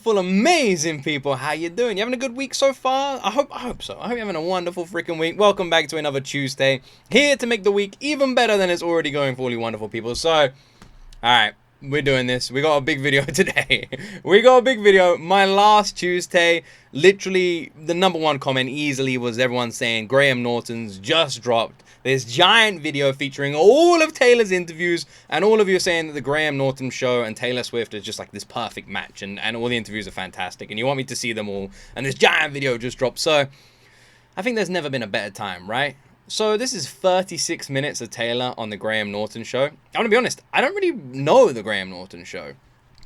wonderful, amazing people. How you doing? You having a good week so far? I hope so. I hope you're having a wonderful freaking week. Welcome back to another Tuesday. Here to make the week even better than it's already going for all you wonderful people. So, alright, we're doing this. We got a big video today. We got a big video. My last Tuesday, literally, the #1 comment easily was everyone saying Graham Norton's just dropped this giant video featuring all of Taylor's interviews, and all of you are saying that the Graham Norton show and Taylor Swift is just like this perfect match, and all the interviews are fantastic, and you want me to see them all, and this giant video just dropped. So I think there's never been a better time, right? So this is 36 minutes of Taylor on the Graham Norton show. I'm gonna be honest, I don't really know the Graham Norton show.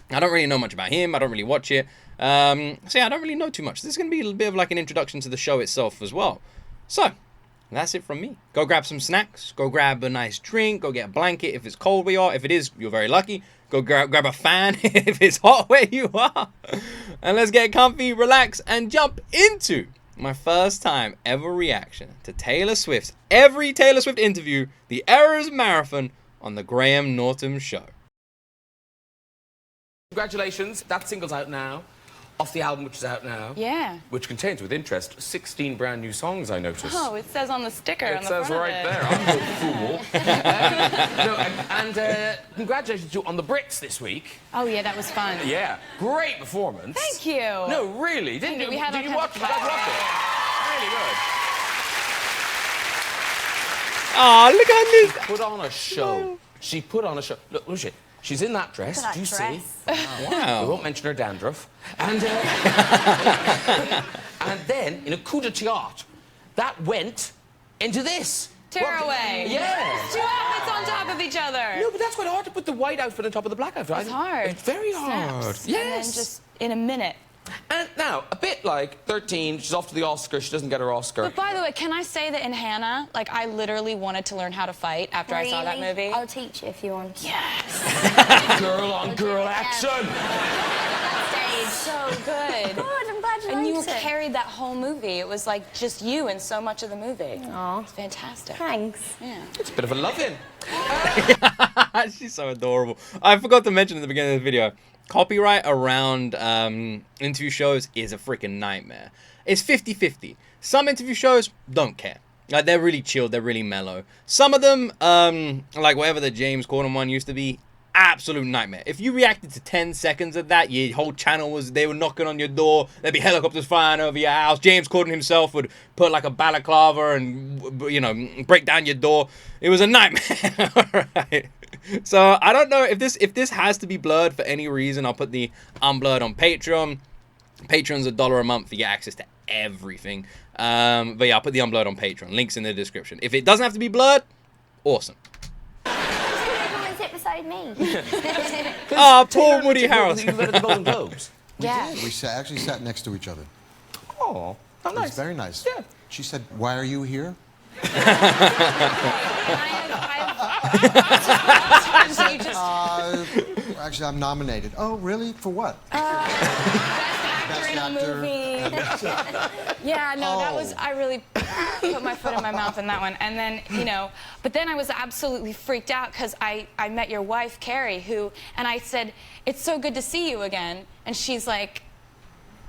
I don't really know much about him. I don't really watch it. So yeah, I don't really know too much. This is gonna be a bit of like an introduction to the show itself as well. So that's it from me. Go grab some snacks. Go grab a nice drink. Go get a blanket if it's cold where you are. If it is, you're very lucky. Go grab a fan if it's hot where you are. And let's get comfy, relax, and jump into my first time ever reaction to Taylor Swift's every Taylor Swift interview, the Eras Marathon on the Graham Norton show. Congratulations, that single's out now. Off the album, which is out now. Yeah. Which contains, with interest, 16 brand new songs, I noticed. Oh, it says on the sticker on the front of it. It says right there. I'm no fool. Congratulations to you on the Brits this week. Oh, yeah, that was fun. Yeah. Great performance. Thank you. No, really. Did you watch it? You guys watched it? Really good. Oh, look at this. She put on a show. She put on a show. Look at it. She's in that dress. Do you see? Wow. I won't mention her dandruff. And, and then, in a coup de théâtre, that went into this. Tearaway. Yeah. Two outfits on top of each other. No, but that's quite hard to put the white outfit on top of the black outfit. It's hard. It's very hard. Snaps. Yes. And then just in a minute. And now, a bit like 13, she's off to the Oscar, she doesn't get her Oscar. But by the way, can I say that in Hannah, like, I literally wanted to learn how to fight after I saw that movie? I'll teach you if you want. Yes. Girl on girl action. So good. Good, I'm glad you And you liked it. carried that whole movie. It was like just you and so much of the movie. Aw. It's fantastic. Thanks. Yeah. It's a bit of a love-in. She's so adorable. I forgot to mention at the beginning of the video, copyright around interview shows is a freaking nightmare. It's 50-50. Some interview shows don't care. Like, they're really chilled, they're really mellow. Some of them, like whatever the James Corden one used to be, absolute nightmare. If you reacted to 10 seconds of that, your whole channel they were knocking on your door, there'd be helicopters flying over your house, James Corden himself would put like a balaclava and, you know, break down your door. It was a nightmare. Right? So I don't know if this has to be blurred for any reason. I'll put the unblurred on Patreon. Patreon's $1 a month to get access to everything. But yeah, I'll put the unblurred on Patreon. Links in the description. If it doesn't have to be blurred, awesome. Sit beside me. Ah, poor Woody Harrelson. You got the Golden Globes. Yeah. We actually sat next to each other. Oh, how It nice. was very nice. Yeah. She said, "Why are you here?" Actually, I'm nominated. Oh, really? For what? Actor in a movie. Yeah, no, that was, I really put my foot in my mouth in that one. And then, you know, but then I was absolutely freaked out because I met your wife, Carrie, and I said, "It's so good to see you again." And she's like,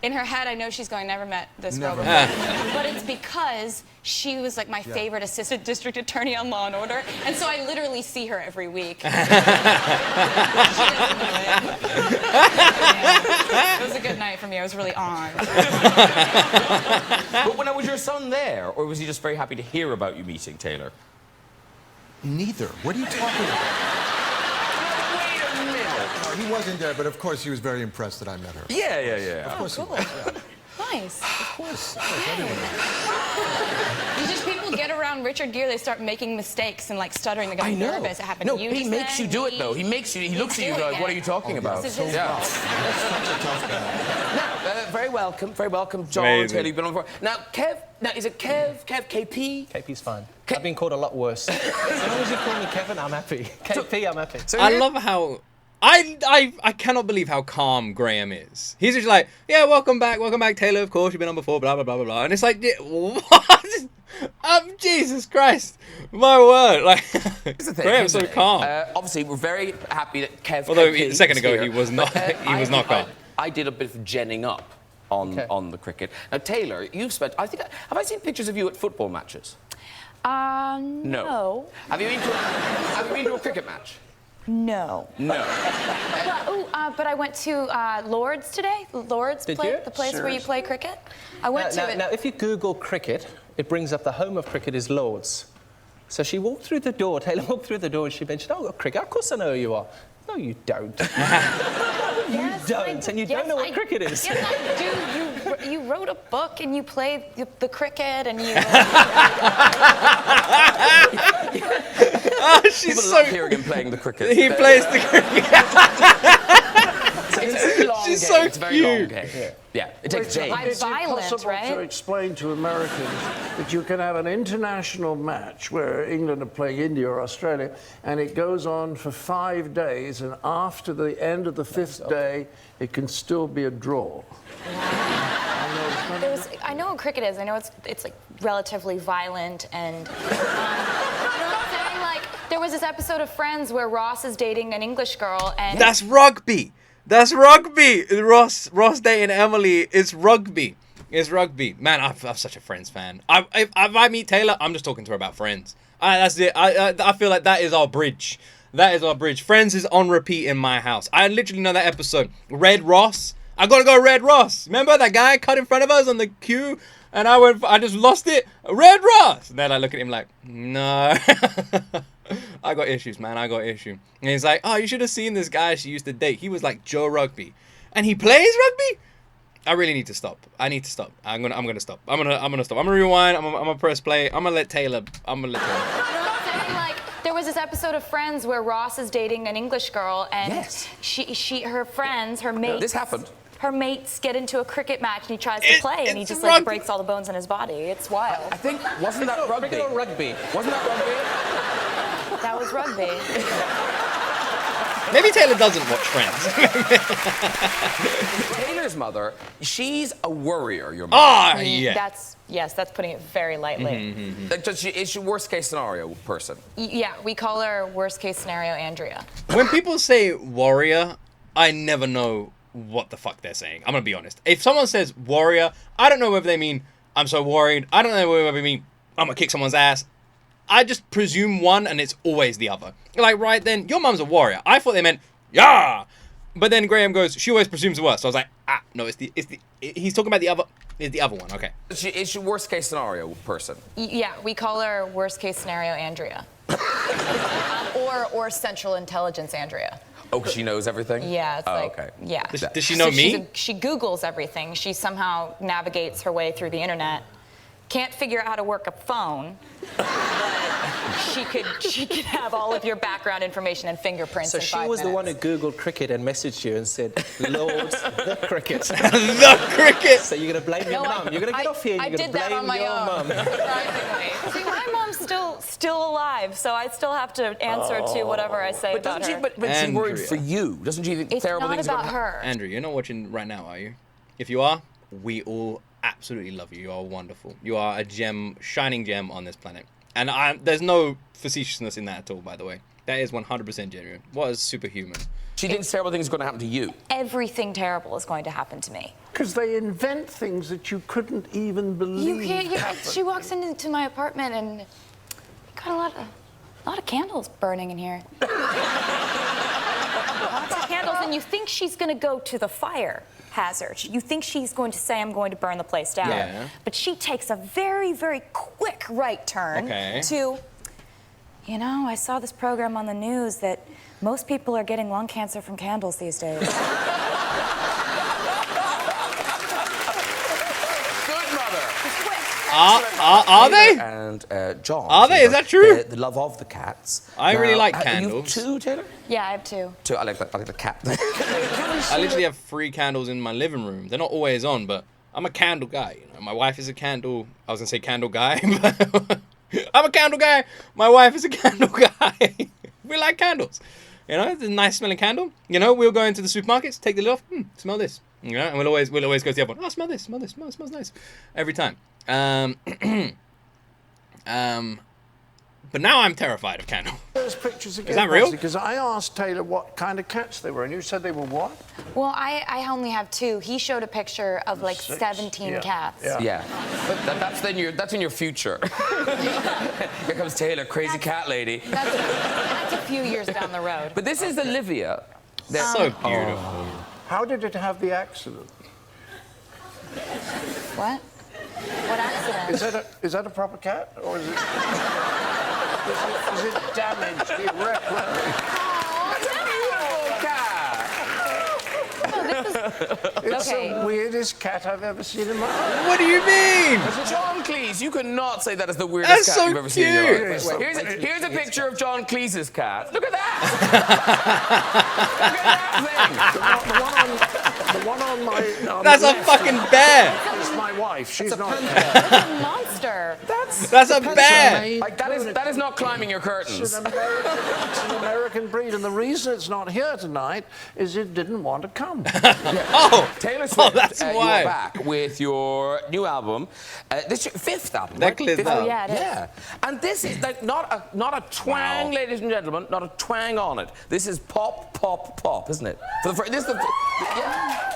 in her head, I know she's going, "Never met this girl before." But it's because she was like my favorite assistant district attorney on Law & Order. And so I literally see her every week. She doesn't know it. Yeah. It was a good night for me. I was really on. But when was your son there, or was he just very happy to hear about you meeting Taylor? Neither. What are you talking about? Wait a minute. He wasn't there, but of course he was very impressed that I met her. Yeah. Of course cool. he was. Yeah. Nice. Of course. You just, people get around Richard Gere, they start making mistakes and like stuttering, they get nervous. It happened to you. He just makes then, you do it though. He looks at you like, "What are you talking about?" This is his Yeah. fault. Now, very welcome, John Amazing. Taylor. You've been on before. Now, Kev. Now, is it Kev? KP? KP's fine. I've been called a lot worse. As long as you call me Kevin, I'm happy. KP, I'm happy. So I love how I cannot believe how calm Graham is. He's just like, "Yeah, welcome back, Taylor. Of course, you've been on before, blah blah blah blah blah." And it's like, what? Jesus Christ, my word! Like, Graham's so calm. Obviously, we're very happy that Kev. Although KP a second is ago here. he was not. But, He was not calm. I did a bit of genning up on the cricket. Now, Taylor, you've spent, have I seen pictures of you at football matches? No. Have you been to a cricket match? No. No. But I went to Lord's today. Lord's, Did you? the place where you play cricket. I went to it. Now, if you Google cricket, it brings up the home of cricket is Lord's. So she walked through the door, Taylor walked through the door, and she mentioned, oh, cricket, of course I know who you are. No, you don't. Yes, You don't, and you don't know what cricket is. Yes, I do. You wrote a book and you played the cricket and you... Oh, she's People so... love hearing him playing the cricket. He plays the cricket. It's a very long She's game. so It's a very long cute. game. Yeah, it takes days. I'm violent, Impossible right? to explain to Americans that you can have an international match where England are playing India or Australia, and it goes on for 5 days, and after the end of the 5th day, it can still be a draw. I know what cricket is. I know it's like relatively violent and. You know what I'm saying? Like there was this episode of Friends where Ross is dating an English girl and. That's rugby. That's rugby. Ross dating Emily. It's rugby. It's rugby. Man, I'm such a Friends fan. If I meet Taylor, I'm just talking to her about Friends. That's it. I feel like that is our bridge. That is our bridge. Friends is on repeat in my house. I literally know that episode. Red Ross. I gotta go Red Ross. Remember that guy cut in front of us on the queue? And I just lost it. Red Ross. And then I look at him like, no. I got issues, man. I got issues. And he's like, oh, you should have seen this guy she used to date. He was like Joe Rugby. And he plays rugby? I really need to stop. I need to stop. I'm gonna stop. I'm gonna stop. I'm gonna rewind. I'm gonna press play. I'm gonna let Taylor. Like there was this episode of Friends where Ross is dating an English girl and her mates. This happened. Her mates get into a cricket match and he tries to play and he just rugby. like breaks all the bones in his body. It's wild. I think, wasn't that rugby? Cricket or rugby? Wasn't that rugby? That was rugby. Maybe Taylor doesn't watch Friends. Taylor's mother, she's a worrier, your mother. Oh, yeah. That's putting it very lightly. Is she worst case scenario person? Yeah, we call her worst case scenario Andrea. When people say warrior, I never know what the fuck they're saying. I'm gonna be honest. If someone says warrior, I don't know whether they mean I'm so worried. I don't know whether they mean I'm gonna kick someone's ass. I just presume one and it's always the other. Like, right then, your mum's a warrior. I thought they meant, yeah. But then Graham goes, she always presumes the worst. So I was like, no, he's talking about the other one. Okay. Is she worst case scenario person? Yeah, we call her worst case scenario Andrea. or Central Intelligence Andrea. Oh, because she knows everything? Yeah, it's okay. Yeah. Does she know me? She Googles everything. She somehow navigates her way through the internet. Can't figure out how to work a phone. She could have all of your background information and fingerprints So in she 5 was minutes. the one who Googled cricket and messaged you and said, Lord's the cricket. The cricket. So you're going to blame your No, mum. You're going to get off here and I you're going did to that on blame my your own. mum. Surprisingly. See, my mom's still alive, so I still have to answer to whatever I say about her. But she's worried Andrea. for you. Doesn't she think It's terrible not things are about gonna her. Andrew, you're not watching right now, are you? If you are, we all absolutely love you. You are wonderful. You are a gem, shining gem on this planet. And there's no facetiousness in that at all, by the way. That is 100% genuine. What is superhuman? She thinks terrible things are going to happen to you. Everything terrible is going to happen to me. Because they invent things that you couldn't even believe. She walks into my apartment and got a lot of candles burning in here. Lots of candles, and you think she's going to go to the fire hazard. You think she's going to say, I'm going to burn the place down. Yeah. But she takes a very, very quick right turn to, you know, I saw this program on the news that most people are getting lung cancer from candles these days. Good mother. Are they? And John. Are they? Is that true? The love of the cats. I really like You have candles. 2, Taylor? Yeah, I have 2. 2. I like the cat. I literally have 3 candles in my living room. They're not always on, but I'm a candle guy. You know, my wife is a candle. I was gonna say candle guy, but I'm a candle guy. My wife is a candle guy. We like candles. You know, it's a nice smelling candle. You know, we'll go into the supermarkets, take the lid off. Smell this. You know, and we'll always go to the other one. Oh, smell this. Smell this. Smell, it smells nice. Every time. But now I'm terrified of candles. Those pictures again. Is that real? Because I asked Taylor what kind of cats they were, and you said they were what? Well, I only have 2. He showed a picture of like 6. 17 Yeah. cats. Yeah, but that's in your future. Here comes Taylor, crazy cat lady. That's a few years down the road. But this is Olivia. That- So beautiful. How did it have the accident? What? What accident? Is that a proper cat, or is it? Is it damaged irreparably? It's Okay. the weirdest cat I've ever seen in my life. What do you mean? John Cleese, you cannot say that is the weirdest That's cat so you've ever seen in your life. cute. Here's a picture of John Cleese's cat. Look at that! Look at that thing! The one on my. That's a fucking bear. It's my wife. She's not. It's a monster. That's a bear. Like that is not climbing your curtains. It's an American breed, and the reason it's not here tonight is it didn't want to come. Oh, Taylor Swift, that's you why. are back with your new album. This is your 5th album, That right? clears Fifth that up. album. Yeah, it is. Yeah, and this is like not a twang, ladies and gentlemen, not a twang on it. This is pop, pop, pop, isn't it? For the this is the yeah.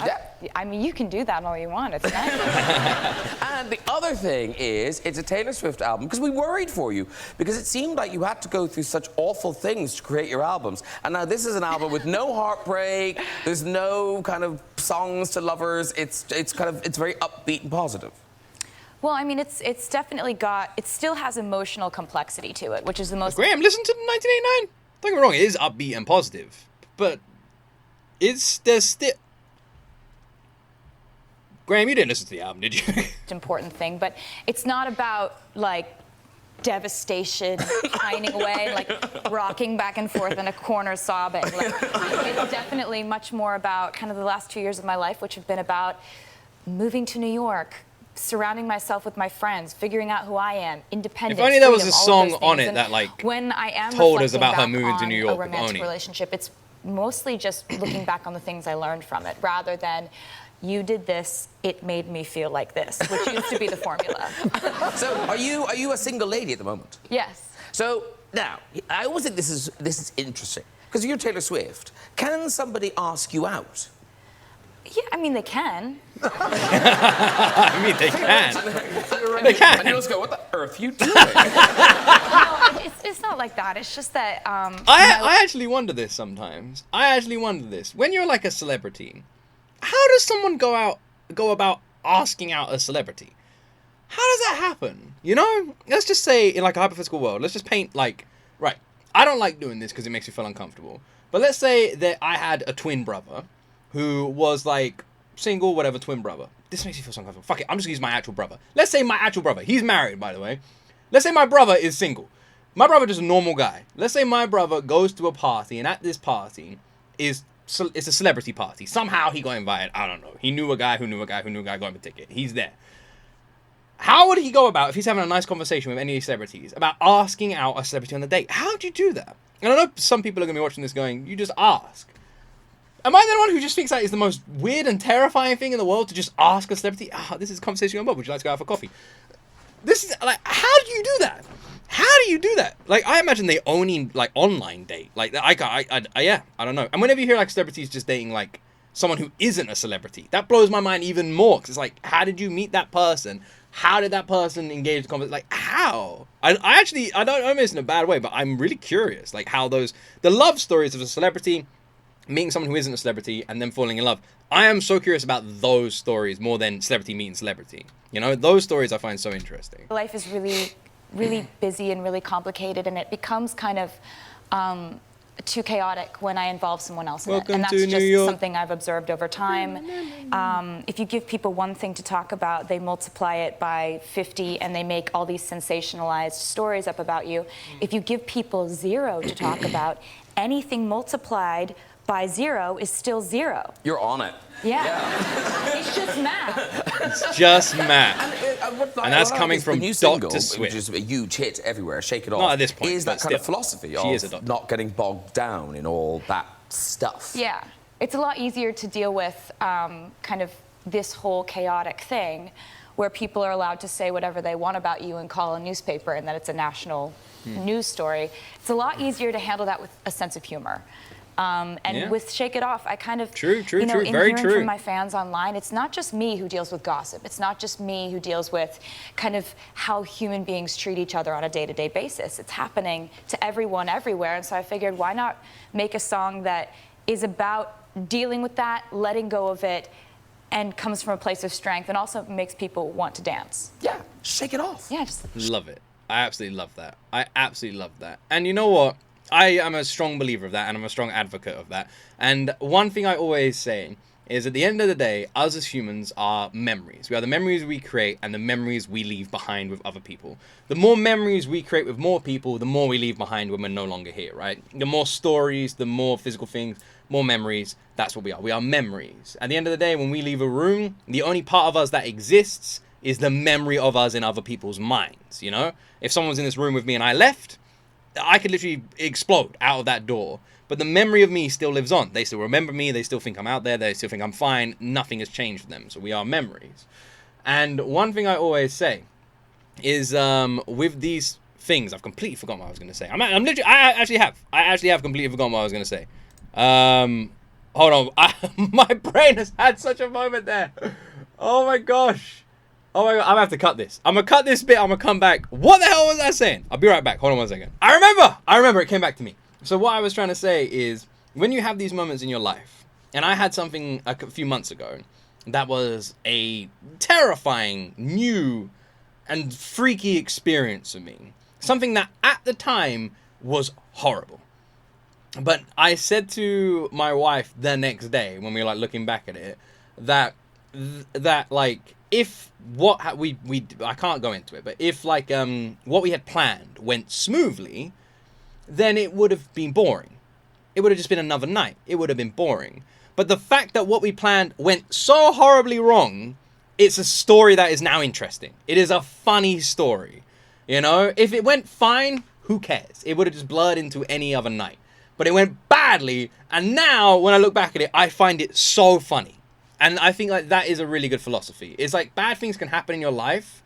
Yeah. I mean, you can do that all you want. It's nice. And the other thing is, it's a Taylor Swift album, because we worried for you, because it seemed like you had to go through such awful things to create your albums. And now this is an album with no heartbreak, there's no kind of songs to lovers, it's very upbeat and positive. Well, I mean, it's definitely it still has emotional complexity to it, which is the most. Graham, listen to 1989. Don't get me wrong, it is upbeat and positive, but there's still. Graham, you didn't listen to the album, did you? Important thing, but it's not about like devastation, pining away, like rocking back and forth in a corner sobbing. Like, it's definitely much more about kind of the last 2 years of my life, which have been about moving to New York, surrounding myself with my friends, figuring out who I am, independence. If only there was freedom, a all song of those on things. it And that, like, when I am told us reflecting about her back moving to on New York, a if romantic only. relationship, it's mostly just looking back on the things I learned from it, rather than you did this, it made me feel like this, which used to be the formula. So, are you a single lady at the moment? Yes. So now, I always think this is interesting, because you're Taylor Swift. Can somebody ask you out? Yeah, I mean, they can. I mean, they can. They And can. you'll just go, what the earth are you doing? No, it's not like that. It's just that. I actually wonder this sometimes. When you're like a celebrity, how does someone go about asking out a celebrity? How does that happen? You know? Let's just say, in like a hypothetical world, let's just paint like, right, I don't like doing this because it makes me feel uncomfortable. But let's say that I had a twin brother who was like single, whatever, twin brother. This makes me feel so uncomfortable. Fuck it, I'm just gonna use my actual brother. Let's say my actual brother. He's married, by the way. Let's say my brother is single. My brother is a normal guy. Let's say my brother goes to a party, and at this party it's a celebrity party. Somehow he got invited. I don't know. He knew a guy who knew a guy who knew a guy, got him a ticket. He's there. How would he go about, if he's having a nice conversation with any of these celebrities, about asking out a celebrity on a date? How do you do that? And I know some people are going to be watching this going, you just ask. Am I the one who just thinks that is the most weird and terrifying thing in the world, to just ask a celebrity, this is a conversation on Bob, would you like to go out for coffee? This is, like, how do you do that? How do you do that? Like, I imagine they only, like, online date. Like, yeah, I don't know. And whenever you hear, like, celebrities just dating, like, someone who isn't a celebrity, that blows my mind even more. Because it's like, how did you meet that person? How did that person engage the conversation? Like, how? I don't mean this in a bad way, but I'm really curious. Like, how the love stories of a celebrity meeting someone who isn't a celebrity and then falling in love. I am so curious about those stories more than celebrity meeting celebrity. You know, those stories I find so interesting. Life is really, really busy and really complicated, and it becomes kind of too chaotic when I involve someone else in it. And that's just something I've observed over time. If you give people one thing to talk about, they multiply it by 50 and they make all these sensationalized stories up about you. If you give people 0 to talk about, anything multiplied by 0 is still 0. You're on it. Yeah. It's just math. It's just math. And that's coming from the new single, Dr. Swift. which is a huge hit everywhere, Shake It Off. Not at this point, Is but that kind of still. philosophy She is a of doctor. not getting bogged down in all that stuff. Yeah. It's a lot easier to deal with kind of this whole chaotic thing where people are allowed to say whatever they want about you and call a newspaper and that it's a national news story. It's a lot easier to handle that with a sense of humor. And with Shake It Off, I kind of, in hearing from my fans online, it's not just me who deals with gossip. It's not just me who deals with kind of how human beings treat each other on a day-to-day basis. It's happening to everyone everywhere. And so I figured, why not make a song that is about dealing with that, letting go of it, and comes from a place of strength, and also makes people want to dance. Yeah, shake it off. Yeah, just Love it. I absolutely love that. I absolutely love that. And you know what? I am a strong believer of that, and I'm a strong advocate of that. And one thing I always say is, at the end of the day, us as humans are memories. We are the memories we create and the memories we leave behind with other people. The more memories we create with more people, the more we leave behind when we're no longer here, right? The more stories, the more physical things, more memories. That's what we are. We are memories. At the end of the day, when we leave a room, the only part of us that exists is the memory of us in other people's minds, you know? If someone's in this room with me and I left, I could literally explode out of that door. But the memory of me still lives on. They still remember me. They still think I'm out there. They still think I'm fine. Nothing has changed for them. So we are memories. And one thing I always say is with these things, I've completely forgotten what I was going to say. I actually have completely forgotten what I was going to say. Hold on. My brain has had such a moment there. Oh my gosh. Oh my God, I'm gonna have to cut this. I'm gonna cut this bit, I'm gonna come back. What the hell was I saying? I'll be right back. Hold on one second. I remember, it came back to me. So what I was trying to say is, when you have these moments in your life, and I had something a few months ago that was a terrifying, new, and freaky experience for me. Something that at the time was horrible. But I said to my wife the next day, when we were like looking back at it, that like, if I can't go into it, but if like what we had planned went smoothly, then it would have been boring. It would have just been another night. It would have been boring. But the fact that what we planned went so horribly wrong, it's a story that is now interesting. It is a funny story. You know, if it went fine, who cares? It would have just blurred into any other night. But it went badly, and now when I look back at it, I find it so funny. And I think like that is a really good philosophy. It's like bad things can happen in your life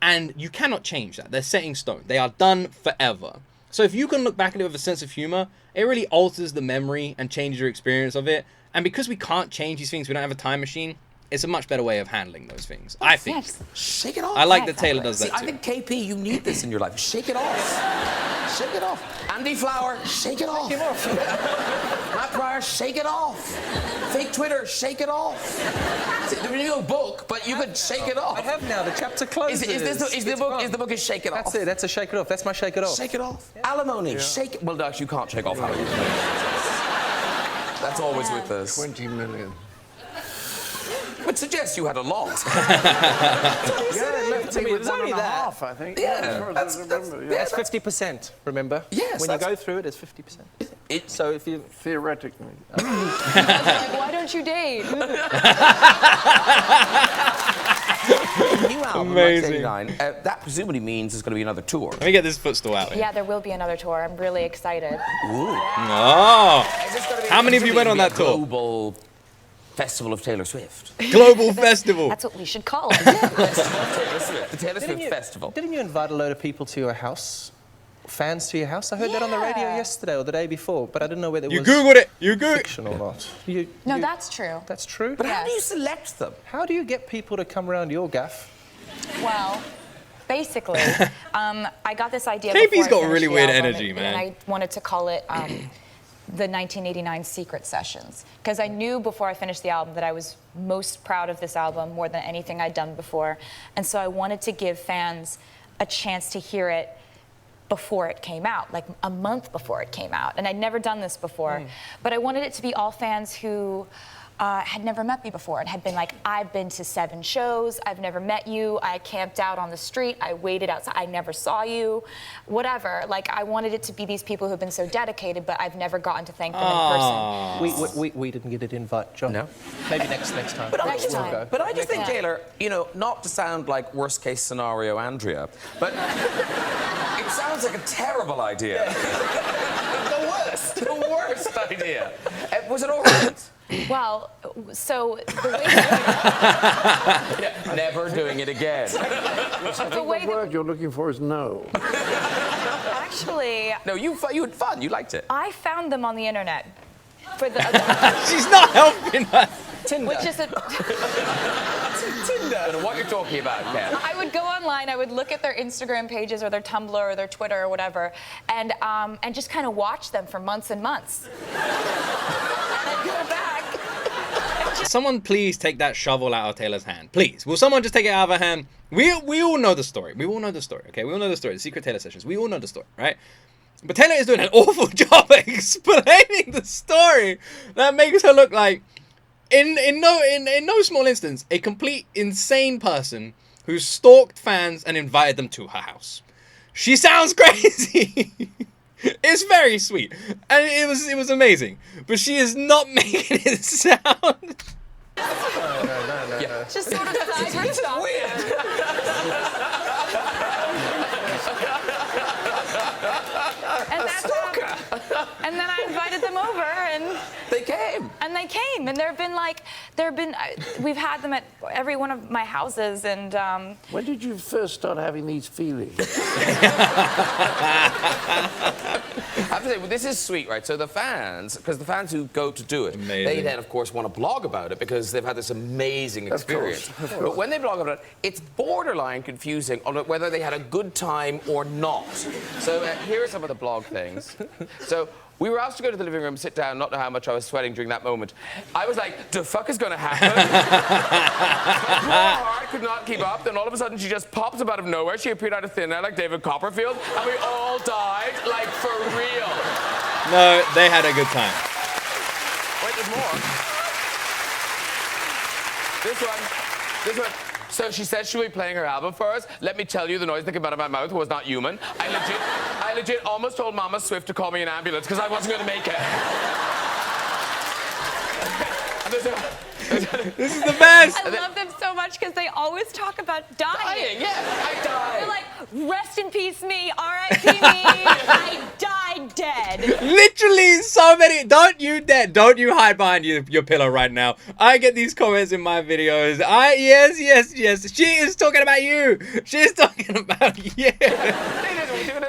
and you cannot change that. They're set in stone. They are done forever. So if you can look back at it with a sense of humor, it really alters the memory and changes your experience of it. And because we can't change these things, we don't have a time machine, it's a much better way of handling those things. I think. Yes. Shake it off. I like that Taylor does that See, too. I think KP, you need this in your life. Shake it off. Shake it off. Andy Flower, shake it off. Matt Pryor, shake it off. Fake Twitter, shake it off. There's no book, but you could shake it off. I have now. The chapter closes. Is the book is Shake It Off? That's it. That's a Shake It Off. That's my Shake It Off. Shake it off. Yeah. Alimony, shake it. Well, actually, you can't shake off alimony. That's always with us. 20 million. Would suggest you had a lot. Yeah, left me with it's only one and a that. half, I think. Yeah, as far as I remember, yeah. That's 50%, remember? Yes, When you that's- go through it, it's 50%. So if you... Theoretically. like, why don't you date? New album, Amazing. 1989. That presumably means there's going to be another tour. Let me get this footstool out here. Yeah, there will be another tour. I'm really excited. Oh. How many of you went on that tour? Global Festival of Taylor Swift. Global Festival. That's what we should call it. The Taylor Swift Festival. Didn't you invite a load of people to your house? Fans to your house? I heard that on the radio yesterday or the day before, but I didn't know whether it You was Googled it. You Googled it. fiction or not. No, that's true. That's true? But how do you Yes. select them? How do you get people to come around your gaff? Well, basically, I got this idea. KP's before I got finished really the weird album, energy, man. And I wanted to call it the 1989 Secret Sessions, because I knew before I finished the album that I was most proud of this album more than anything I'd done before, and so I wanted to give fans a chance to hear it before it came out, like a month before it came out, and I'd never done this before, but I wanted it to be all fans who had never met me before and had been like, I've been to 7 shows, I've never met you, I camped out on the street, I waited outside, I never saw you, whatever. Like, I wanted it to be these people who've been so dedicated, but I've never gotten to thank them in person. We didn't get an invite, John. No. Maybe next time. But Next time. Go. But I just think, Yeah. Taylor, you know, not to sound like worst case scenario Andrea, but it sounds like a terrible idea. The worst idea. Was it all right? Well, so the way Never doing it again. the way The that, word you're looking for is no. actually, No, you had fun. You liked it. I found them on the internet for the She's not helping us. which is a. Tinder. I don't know what you're talking about, Ken. I would go online, I would look at their Instagram pages or their Tumblr or their Twitter or whatever, and just kind of watch them for months and months. And I'd go back. Someone please take that shovel out of Taylor's hand. Please. Will someone just take it out of her hand? We all know the story. We all know the story, okay? We all know the story. The Secret Taylor Sessions. We all know the story, right? But Taylor is doing an awful job at explaining the story that makes her look like, in no small instance, a complete insane person who stalked fans and invited them to her house. She sounds crazy. It's very sweet, and it was amazing. But she is not making it sound. Just sort of side stuff. And then I invited them over, and They came. they came, and we've had them at every one of my houses, and When did you first start having these feelings? I have to say, well, this is sweet, right? So the fans, because the fans who go to do it, Amazing. they then, of course, want to blog about it because they've had this amazing experience. But when they blog about it, it's borderline confusing on whether they had a good time or not. So here are some of the blog things. So we were asked to go to the living room, sit down, not know how much I was sweating during that moment. I was like, the fuck is going to happen? My heart could not keep up. Then all of a sudden, she just pops up out of nowhere. She appeared out of thin air like David Copperfield, and we all died, like, for real. No, they had a good time. Wait, there's more. This one. So she said she'll be playing her album for us. Let me tell you, the noise that came out of my mouth was not human. I legit almost told Mama Swift to call me an ambulance because I wasn't going to make it. This is the best. I love them so much because they always talk about dying. Yeah, I died. They're like, rest in peace me, R.I.P. me, I died dead. Literally so many. Don't you dare. Don't you hide behind your pillow right now. I get these comments in my videos. Yes. She is talking about you. She is talking about you. We took a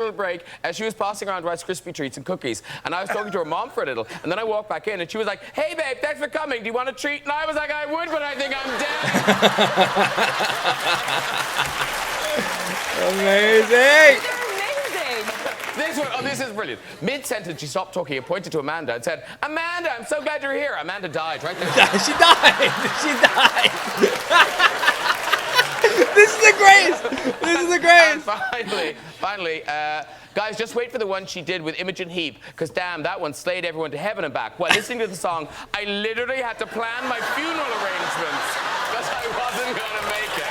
little break. As she was passing around Rice Krispie treats and cookies, and I was talking to her mom for a little, and then I walked back in, and she was like, "Hey, babe, thanks for coming. Do you want a treat?" And I was like, "I would, but I think I'm dead." Amazing. They're amazing. This is brilliant. Mid-sentence, she stopped talking and pointed to Amanda and said, "Amanda, I'm so glad you're here." Amanda died right there. She died. This is the greatest. And finally, guys, just wait for the one she did with Imogen Heap, because damn, that one slayed everyone to heaven and back. While listening to the song, I literally had to plan my funeral arrangements because I wasn't going to make it.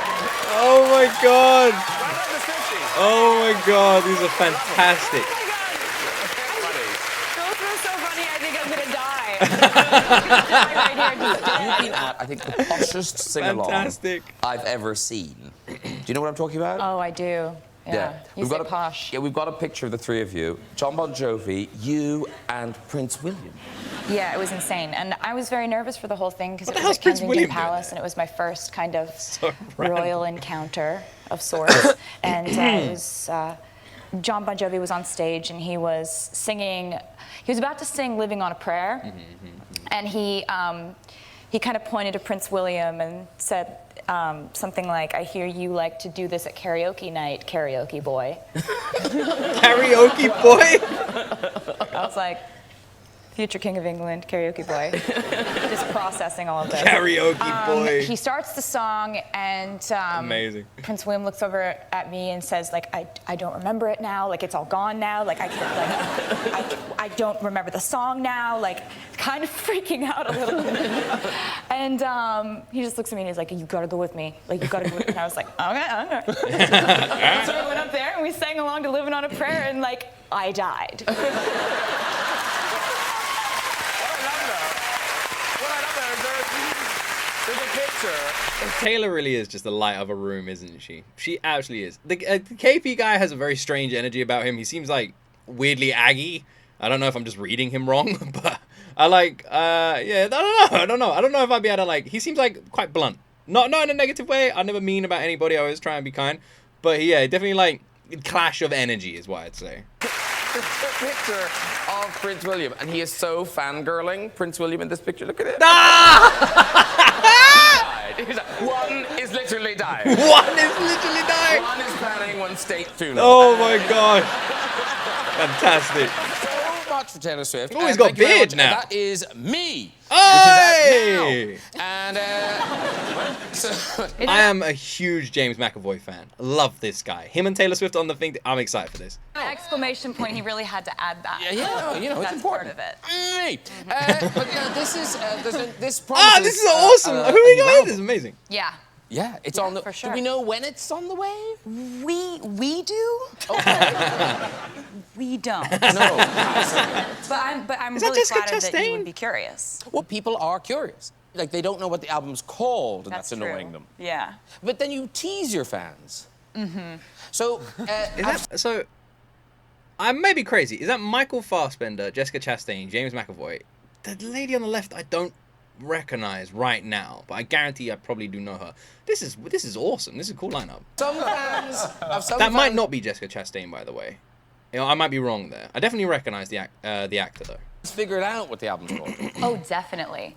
Oh my god. Right on the 50s. Oh my god. These are fantastic. Oh my God. Those were so funny, I think I'm gonna die. Right here, just dead. You've been at, I think, the poshest sing-along Fantastic. I've ever seen. Do you know what I'm talking about? Oh, I do. Yeah. You say posh. Yeah, we've got a picture of the three of you. John Bon Jovi, you, and Prince William. Yeah, it was insane. And I was very nervous for the whole thing because it the was hell's at Prince Kensington William doing Palace there? and it was my first kind of So random. royal encounter of sorts. And it was, John Bon Jovi was on stage and he was singing, he was about to sing Living on a Prayer. And he kind of pointed to Prince William and said something like, "I hear you like to do this at karaoke night, karaoke boy." Karaoke boy. I was like, future King of England, karaoke boy. Just processing all of this. Karaoke boy. He starts the song and Amazing. Prince William looks over at me and says, like, I don't remember it now, like it's all gone now, like I don't remember the song now, like kind of freaking out a little bit. And he just looks at me and he's like, "You gotta go with me. Like you gotta go with me." And I was like, okay. So we went up there and we sang along to Living on a Prayer and like I died. There's a picture. Taylor really is just the light of a room, isn't she? She actually is. The KP guy has a very strange energy about him. He seems like weirdly aggy. I don't know if I'm just reading him wrong, but I like, yeah, I don't know if I'd be able to, like, he seems like quite blunt. Not in a negative way. I never mean about anybody. I always try and be kind. But yeah, definitely like clash of energy is what I'd say. It's a picture of Prince William, and he is so fangirling Prince William in this picture. Look at it. One is literally dying. One is literally dying. One is planning one state funeral. Oh my god. Fantastic. So much for Taylor Swift. Oh, he's got thank you very beard much. now. That is me. Hey! Which is out now. And so I am a huge James McAvoy fan. I love this guy. Him and Taylor Swift on the thing. I'm excited for this. Exclamation point, he really had to add that. yeah, you know, it's That's important. part of it. Me. But this is this promises. Ah, this is awesome. Who we got here? This is amazing. Yeah. Yeah, it's on the. for sure. Do we know when it's on the way? We do? We don't. No. But I'm Is that really Jessica flattered that you Chastain? would be curious. Well, people are curious. Like they don't know what the album's called, and that's true. annoying them. Yeah. But then you tease your fans. Mm-hmm. So, So, I may be crazy. Is that Michael Fassbender, Jessica Chastain, James McAvoy? The lady on the left, I don't recognize right now, but I guarantee I probably do know her. This is awesome. This is a cool lineup. some fans have some. That might fans not be Jessica Chastain, by the way. You know, I might be wrong there. I definitely recognize the actor though. figured out what the album's called. Oh, definitely.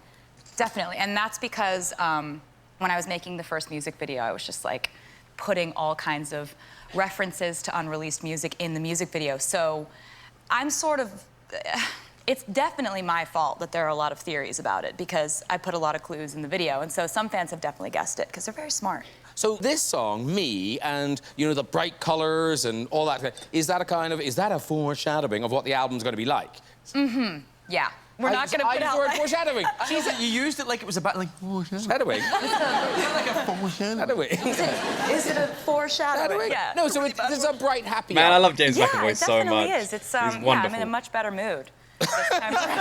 Definitely. And that's because when I was making the first music video, I was just like putting all kinds of references to unreleased music in the music video. So I'm sort of, it's definitely my fault that there are a lot of theories about it because I put a lot of clues in the video. And so some fans have definitely guessed it because they're very smart. So this song, Me, and you know the bright colors and all that, is that a foreshadowing of what the album's going to be like? Mm-hmm. Yeah. We're not going to put out like... foreshadowing. You used it like it was about like Foreshadowing. Foreshadowing. Is it a foreshadowing? Yeah. No, so it's a bright, happy. Man, I album. love James Yeah, McAvoy it so much. definitely is. It's He's yeah, wonderful. I'm in a much better mood. This time around.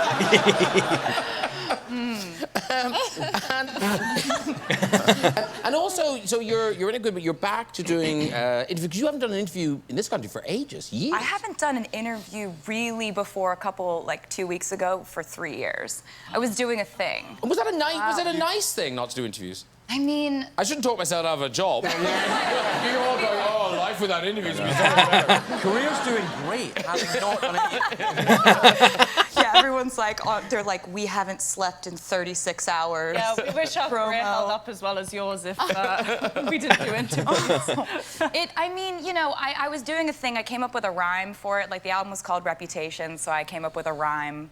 And also, so you're in a good, but you're back to doing interview because you haven't done an interview in this country for ages. Years. I haven't done an interview really before a couple, like 2 weeks ago, for 3 years. I was doing a thing. Was that a nice? Was it a nice thing not to do interviews? I mean, I shouldn't talk myself out of a job. You're all going, oh, life without interviews would be so better. Career's doing great. Having not done it. yeah, everyone's like, they're like, we haven't slept in 36 hours. Yeah, we wish our career held up as well as yours if we didn't do interviews. I mean, you know, I was doing a thing. I came up with a rhyme for it. Like, the album was called Reputation, so I came up with a rhyme,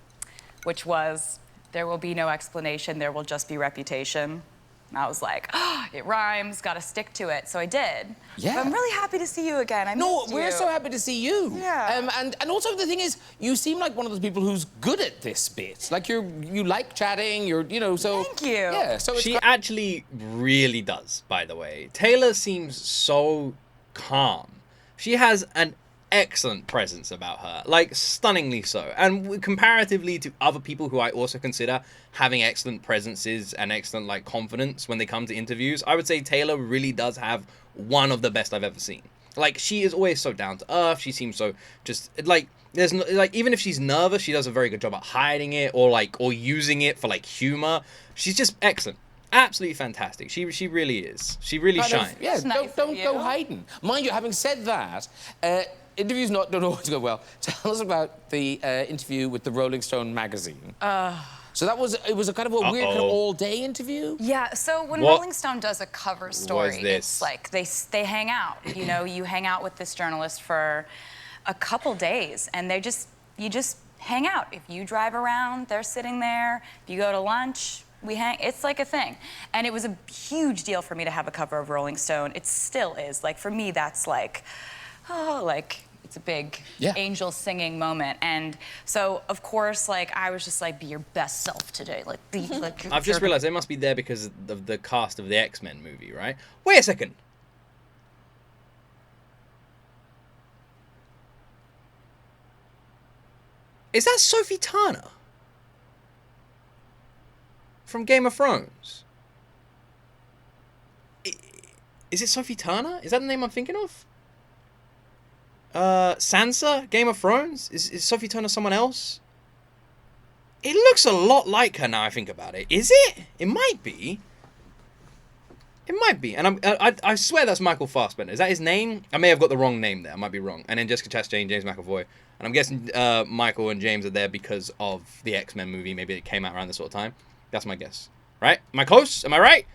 which was, there will be no explanation, there will just be reputation. And I was like, oh, it rhymes, gotta stick to it. So I did. Yeah. But I'm really happy to see you again. I No, missed you. we're so happy to see you. Yeah. And also the thing is, you seem like one of those people who's good at this bit. Like you like chatting. So. Thank you. Yeah. So it's She actually really does, by the way. Taylor seems so calm. She has an excellent presence about her, like stunningly so. And comparatively to other people who I also consider having excellent presences and excellent like confidence when they come to interviews, I would say Taylor really does have one of the best I've ever seen. Like, she is always so down to earth. She seems so just like, there's no, like, even if she's nervous, she does a very good job at hiding it or using it for like humor. She's just excellent. Absolutely fantastic. She really is. She really shines. Yeah. nice Don't of you. go hiding. Mind you, having said that, interviews don't always go well. Tell us about the interview with the Rolling Stone magazine. So it was a kind of a weird kind of all-day interview? Yeah, so when What Rolling Stone does a cover story, this? it's like they hang out. You know, you hang out with this journalist for a couple days, and you just hang out. If you drive around, they're sitting there. If you go to lunch, we hang. It's like a thing. And it was a huge deal for me to have a cover of Rolling Stone. It still is. Like, for me, that's like, it's a big angel singing moment. And so, of course, like, I was just like, be your best self today. Like, be like. I've just realized they must be there because of the cast of the X-Men movie, right? Wait a second. Is that Sophie Turner? From Game of Thrones? Is it Sophie Turner? Is that the name I'm thinking of? Sansa? Game of Thrones? Is Sophie Turner someone else? It looks a lot like her now I think about it. Is it? It might be. It might be. And I swear that's Michael Fassbender. Is that his name? I may have got the wrong name there. I might be wrong. And then Jessica Chastain, James McAvoy. And I'm guessing Michael and James are there because of the X-Men movie. Maybe it came out around this sort of time. That's my guess. Right? Am I close? Am I right?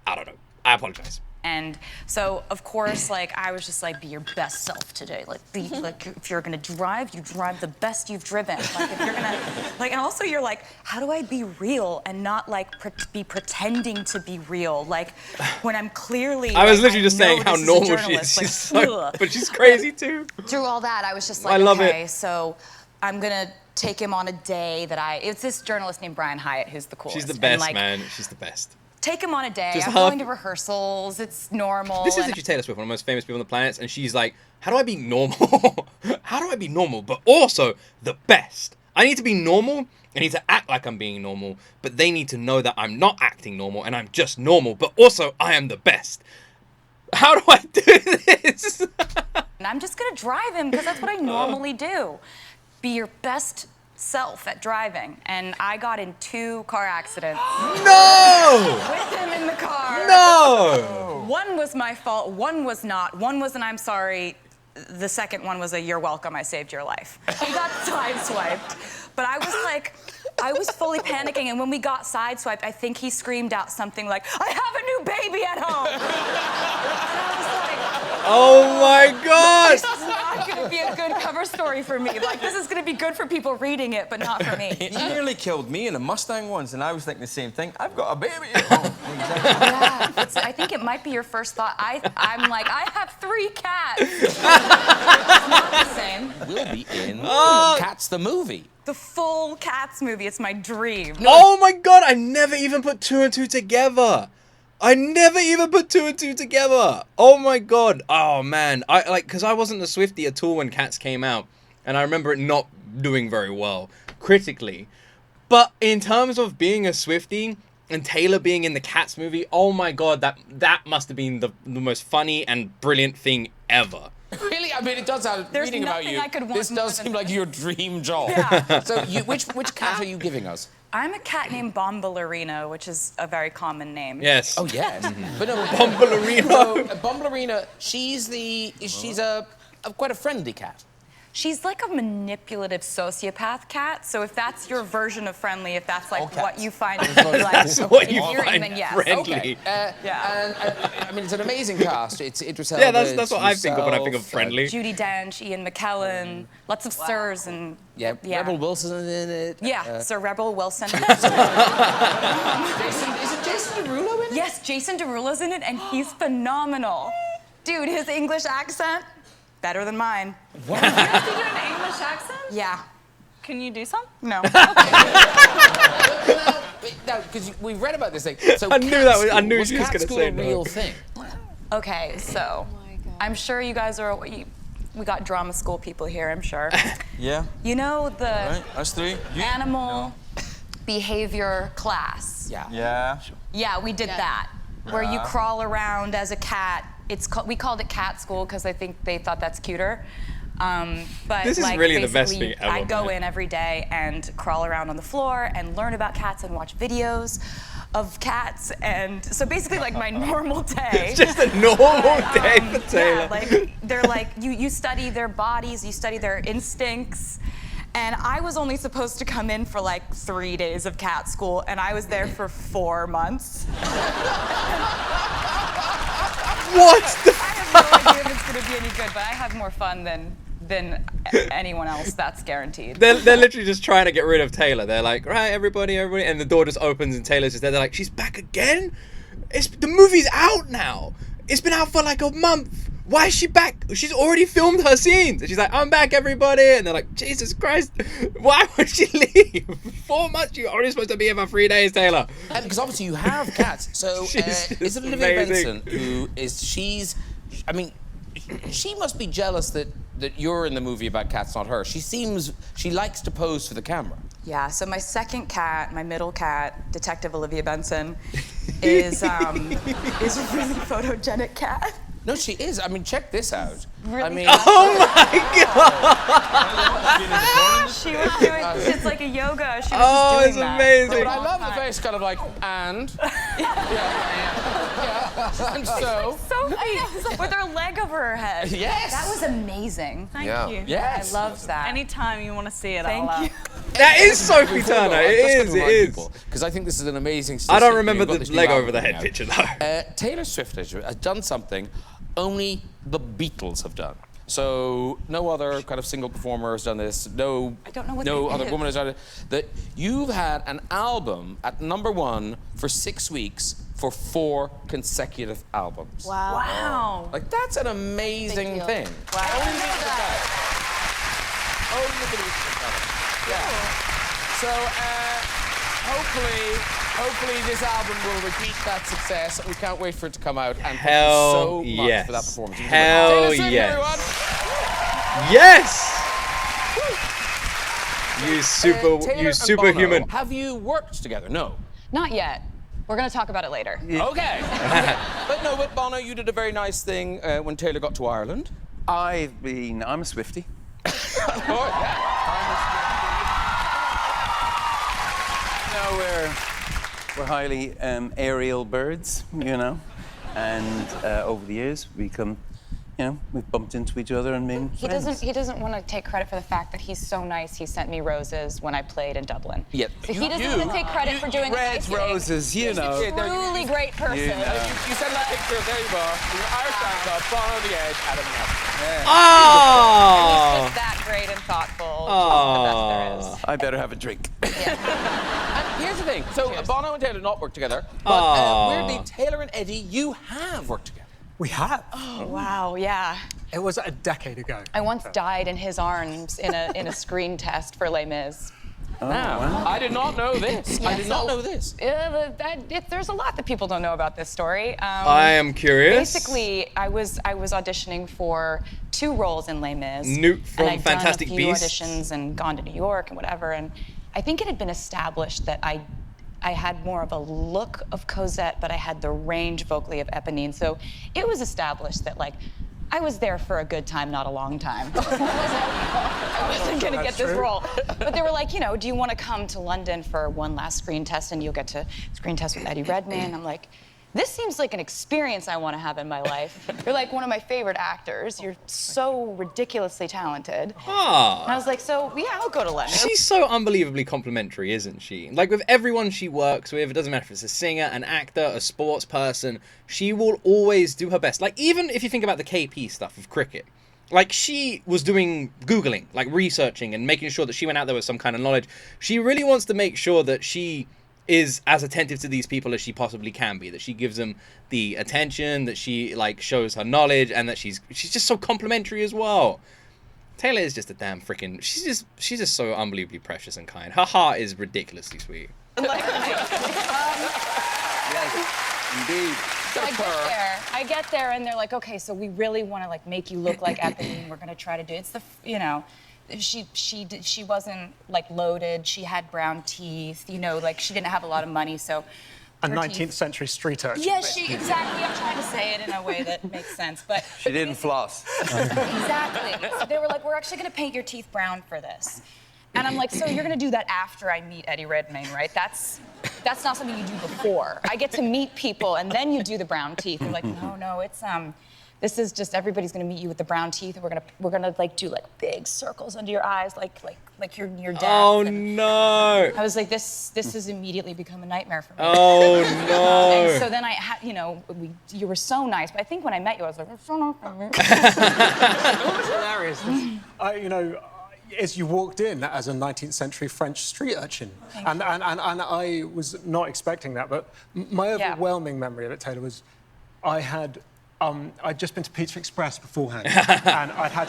I don't know. I apologize. And so, of course, like, I was just like, be your best self today. Like, like, if you're gonna drive, you drive the best you've driven. Like, if you're gonna, like, and also you're like, how do I be real and not, like, be pretending to be real? Like, when I'm clearly, I was like, literally just saying how normal she is. She's so, but she's crazy too. Through all that, I was just like, I love okay, it. so I'm gonna take him on a day that it's this journalist named Brian Hyatt who's the coolest. She's the best, and, like, man. She's the best. Take him on a day. Just I'm her- going to rehearsals. It's normal. This is literally Taylor Swift, one of the most famous people on the planet, and she's like, how do I be normal? How do I be normal, but also the best? I need to be normal. I need to act like I'm being normal, but they need to know that I'm not acting normal and I'm just normal, but also I am the best. How do I do this? And I'm just going to drive him because that's what I normally do. Be your best self at driving. And I got in 2 car accidents. No! With him in the car. No! One was my fault, one was not. One was an I'm sorry. The second one was a you're welcome, I saved your life. He got sideswiped. But I was like, I was fully panicking, and when we got sideswiped, I think he screamed out something like, I have a new baby at home! And I was like, Oh my God! this is not gonna be a good cover story for me. Like, this is gonna be good for people reading it, but not for me. He nearly killed me in a Mustang once, and I was thinking the same thing. I've got a baby at home. Yeah, I think it might be your first thought. I'm like, I have 3 cats. It's not the same. We'll be in Cats the movie. The full Cats movie. It's my dream. Oh my God, I never even put 2 and 2 together. I never even put 2 and 2 together. Oh my God. Oh man. Because I wasn't a Swiftie at all when Cats came out. And I remember it not doing very well critically. But in terms of being a Swiftie and Taylor being in the Cats movie, oh my God, that must have been the most funny and brilliant thing ever. Really? I mean, it does sound, There's reading about nothing you, I could want this more does than seem like this. your dream job. Yeah. So which cat are you giving us? I'm a cat named Bombalurino, which is a very common name. Yes. Oh, yes. But no, Bombalurino. So, Bombalurino, she's quite a friendly cat. She's like a manipulative sociopath cat. So if that's your version of friendly, if that's like what you find to be like That's what you endearing, find then yes. friendly. Okay. Yeah. And I mean, it's an amazing cast. It's Idris Elba. Yeah, that's what I think of when I think of yourself, friendly. Judi Dench, Ian McKellen, lots of sirs and Rebel Wilson in it. Yeah, Sir Rebel Wilson. Isn't Jason Derulo in it? Yes, Jason Derulo's in it, and he's phenomenal. Dude, his English accent, better than mine. You have to do an English accent? Yeah. Can you do some? No. No, because we've read about this thing. So I knew that was- I knew she was Cat gonna School say a no. real thing. Okay, so I'm sure you guys are. We got drama school people here, I'm sure. Yeah. You know the Right. Us 3. You? animal behavior class. Yeah. Yeah. Yeah, we did that. Where you crawl around as a cat. We called it cat school because I think they thought that's cuter. But This is like, really the best basically, thing ever, I'd go man. in every day and crawl around on the floor and learn about cats and watch videos of cats. And so basically like my normal day. It's just a normal day for Taylor. Yeah, like they're like you study their bodies, you study their instincts. And I was only supposed to come in for like 3 days of cat school, and I was there for 4 months. What the I have no idea if it's gonna be any good, but I have more fun than anyone else. That's guaranteed. They're literally just trying to get rid of Taylor. They're like, right, everybody, and the door just opens and Taylor's just there. They're like, she's back again? The movie's out now. It's been out for like a month. Why is she back? She's already filmed her scenes. And she's like, I'm back, everybody. And they're like, Jesus Christ, why would she leave? 4 months? You're only supposed to be here for 3 days, Taylor. Because obviously you have cats. So She's is it just Olivia amazing. Benson who is? I mean, she must be jealous that you're in the movie about cats, not her. She likes to pose for the camera. Yeah. So my second cat, my middle cat, Detective Olivia Benson, is a really photogenic cat. No, she is. I mean, check this out. Really? I mean, Oh my god! She was doing, it's like a yoga. She was Oh, just it's doing that. amazing. but I love the face kind of like, and. Yeah. And so. Sophie, with her leg over her head. Yes. That was amazing. Thank Yeah. you. Yes. I loved that. Anytime you want to see it, Thank I'll, you. That is Sophie Turner. It is. Because I think this is an amazing. I don't remember the leg over the head picture though. Taylor Swift has done something only the Beatles have done. So no other kind of single performer has done this. No, I don't know what no that other is. woman has done it. That you've had an album at #1 for 6 weeks for 4 consecutive albums. Wow. Wow. Like that's an amazing deal. thing. Wow. Only the Beatles have done it. Only the Beatles have done it. Yeah. So hopefully this album will repeat that success. We can't wait for it to come out. And Hell thank you so much yes. for that performance. Hell Taylor Swift, yes. everyone. Yes! You Taylor and superhuman. Bono, have you worked together? No. Not yet. We're going to talk about it later. Okay. But Bono, you did a very nice thing when Taylor got to Ireland. I'm a Swiftie. Oh, yeah. We're highly aerial birds, you know, and over the years we become, you know, we've bumped into each other and been friends. He doesn't want to take credit for the fact that he's so nice. He sent me roses when I played in Dublin. Yeah. So he doesn't want to take credit for doing Reds, the nice roses, you He's know. a truly great person. You know. You sent that picture, there you go. Your Irish fan club, Bono on the edge, Adam Nelson. Oh! He's just that great and thoughtful. Just the best there is. I better have a drink. And here's the thing. So Bono and Taylor not worked together, but weirdly, Taylor and Eddie, you have worked together. We have. Oh, wow, yeah. It was a decade ago. I once died in his arms in a screen test for Les Mis. Now, I did not know this. I did not know this. There's a lot that people don't know about this story. I am curious. Basically, I was auditioning for 2 roles in Les Mis. Newt from and I'd Fantastic done a few Beasts. auditions and gone to New York and whatever. And I think it had been established that I had more of a look of Cosette, but I had the range vocally of Eponine. So it was established that, like, I was there for a good time, not a long time. I wasn't gonna get this role. But they were like, you know, do you want to come to London for one last screen test and you'll get to screen test with Eddie Redmayne? I'm like, this seems like an experience I want to have in my life. You're like one of my favorite actors. You're so ridiculously talented. And I was like, so yeah, I'll go to London. She's so unbelievably complimentary, isn't she? Like with everyone she works with, it doesn't matter if it's a singer, an actor, a sports person, she will always do her best. Like even if you think about the KP stuff of cricket, like she was doing Googling, like researching and making sure that she went out there with some kind of knowledge. She really wants to make sure that she is as attentive to these people as she possibly can be, that she gives them the attention, that she like shows her knowledge, and that she's just so complimentary as well. Taylor is just a damn freaking, she's just so unbelievably precious and kind. Her heart is ridiculously sweet. Indeed. So I get there and they're like, okay, so we really want to like make you look like Eponine. We're gonna try to do it's the she wasn't like loaded. She had brown teeth. You know, like she didn't have a lot of money, so. A 19th century street urchin. Yeah, exactly. I'm trying to say it in a way that makes sense, but. She didn't floss. Exactly. So they were like, we're actually gonna paint your teeth brown for this. And I'm like, so you're gonna do that after I meet Eddie Redmayne, right? That's not something you do before. I get to meet people and then you do the brown teeth. They're like, no, it's this is just everybody's gonna meet you with the brown teeth, and we're gonna like do like big circles under your eyes, like your dad. Oh no! I was like, this has immediately become a nightmare for me. Oh no! And so then I had, you were so nice, but I think when I met you, I was like, it's so nice. It was hilarious. As you walked in as a 19th century French street urchin, and I was not expecting that, but my overwhelming memory of it, Taylor, was I'd just been to Pizza Express beforehand, and I'd had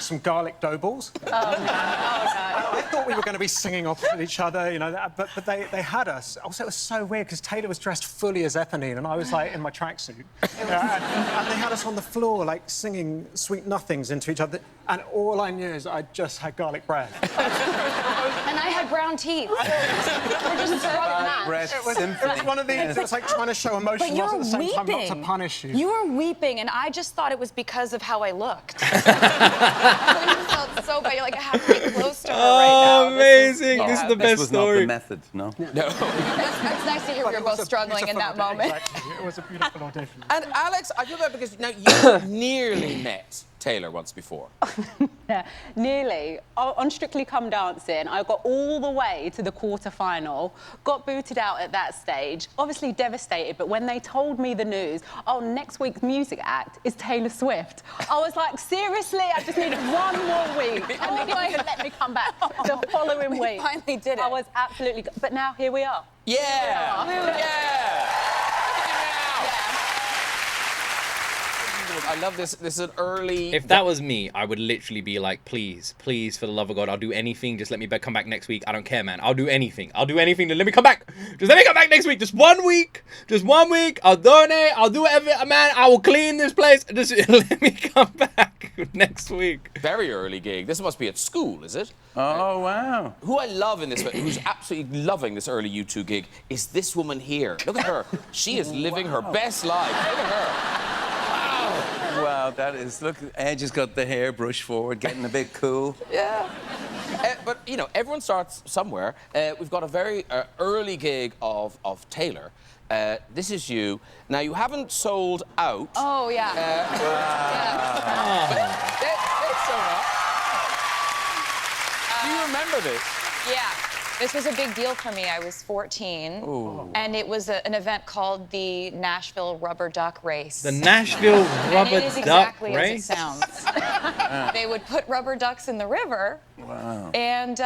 some garlic dough balls. Oh, God. I thought we were going to be singing off with each other, but they had us. Also, it was so weird, because Taylor was dressed fully as Eponine, and I was, like, in my tracksuit. And they had us on the floor, like, singing Sweet Nothings into each other, and all I knew is I just had garlic bread. And And I had brown teeth. So we're just Bad breath It was symphony. one of these. It was like trying to show emotion, But you whilst were at the same time not to weeping. punish you. You were weeping, and I just thought it was because of how I looked. I felt so bad. You're like, I have to be close to her right now. Amazing. This is the This best was not story. the method, no. No. It's nice to hear we were both struggling in that moment. Exactly. It was a beautiful audition. And Alex, I feel that because now you nearly met Taylor once before. Yeah, nearly. On Strictly Come Dancing, I got all the way to the quarter-final, got booted out at that stage, obviously devastated, but when they told me the news, oh, next week's music act is Taylor Swift, I was like, seriously, I just needed one more week, and they didn't even let me come back the following week. Finally did it. I was absolutely, but now here we are. Yeah. Yeah. I love this. This is an early. If that was me, I would literally be like, please, please, for the love of God, I'll do anything. Just let me come back next week. I don't care, man. I'll do anything. I'll do anything to let me come back. Just let me come back next week. Just 1 week. Just 1 week. I'll donate. I'll do whatever, man. I will clean this place. Just let me come back next week. Very early gig. This must be at school, is it? Oh, wow. Who I love in this, who's absolutely loving this early U2 gig, is this woman here. Look at her. She is living her best life. Look at her. Wow, that is... Look, Edge has got the hairbrush forward, getting a bit cool. Yeah. But, you know, everyone starts somewhere. We've got a very early gig of Taylor. This is you. Now, you haven't sold out. Oh, yeah. They've shown up. Do you remember this? Yeah. This was a big deal for me. I was 14, and it was an event called the Nashville Rubber Duck Race. The Nashville And Rubber it is Duck exactly Race? as it sounds. They would put rubber ducks in the river and